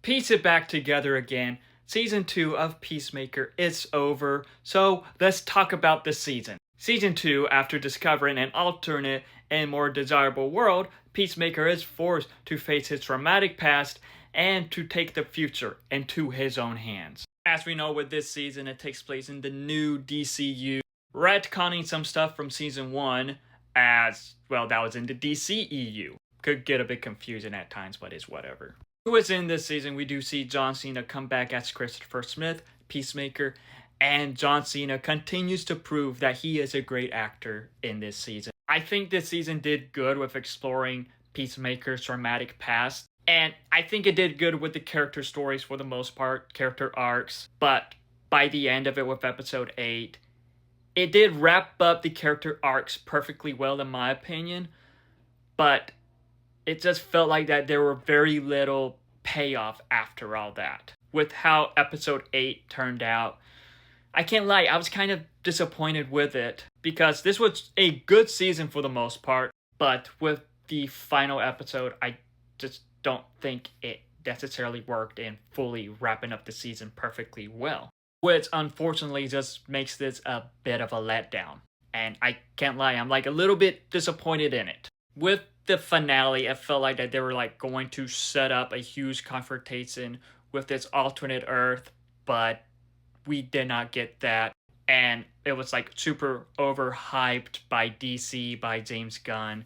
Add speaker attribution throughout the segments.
Speaker 1: piece it back together again. Season 2 of Peacemaker is over, so let's talk about the season. Season 2, after discovering an alternate and more desirable world, Peacemaker is forced to face his traumatic past and to take the future into his own hands. As we know with this season, it takes place in the new DCU, retconning some stuff from Season 1 as, well, that was in the DCEU. Could get a bit confusing at times, but it's whatever. Within this season, we do see John Cena come back as Christopher Smith, Peacemaker, and John Cena continues to prove that he is a great actor in this season. I think this season did good with exploring Peacemaker's traumatic past, and I think it did good with the character stories for the most part, character arcs, but by the end of it with episode 8, it did wrap up the character arcs perfectly well in my opinion, but it just felt like that there were very little payoff after all that. With how episode 8 turned out, I can't lie, I was kind of disappointed with it because this was a good season for the most part, but with the final episode, I just don't think it necessarily worked in fully wrapping up the season perfectly well, which unfortunately just makes this a bit of a letdown. And I can't lie, I'm like a little bit disappointed in it. With the finale, it felt like that they were like going to set up a huge confrontation with this alternate Earth, but we did not get that. And it was like super overhyped by DC, by James Gunn,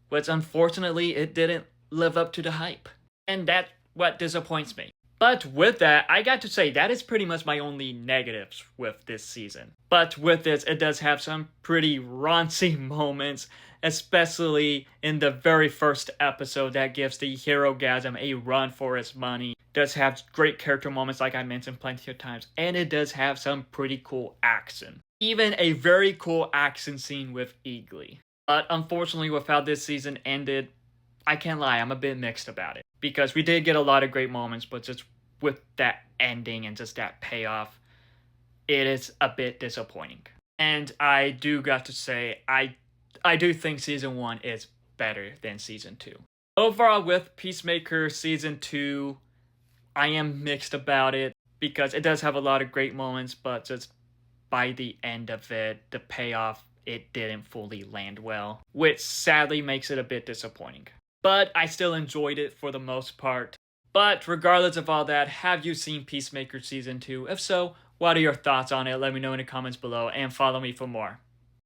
Speaker 1: which unfortunately it didn't live up to the hype. And that's what disappoints me. But with that, I got to say that is pretty much my only negatives with this season. But with this, it does have some pretty raunchy moments, especially in the very first episode that gives the Herogasm a run for its money. It does have great character moments like I mentioned plenty of times, and it does have some pretty cool action. Even a very cool action scene with Eagly. But unfortunately with how this season ended, I can't lie, I'm a bit mixed about it. Because we did get a lot of great moments, but just with that ending and just that payoff, it is a bit disappointing. And I do got to say, I do think Season 1 is better than Season 2. Overall, with Peacemaker Season 2, I am mixed about it because it does have a lot of great moments, but just by the end of it, the payoff, it didn't fully land well, which sadly makes it a bit disappointing. But I still enjoyed it for the most part. But regardless of all that, have you seen Peacemaker Season 2? If so, what are your thoughts on it? Let me know in the comments below and follow me for more.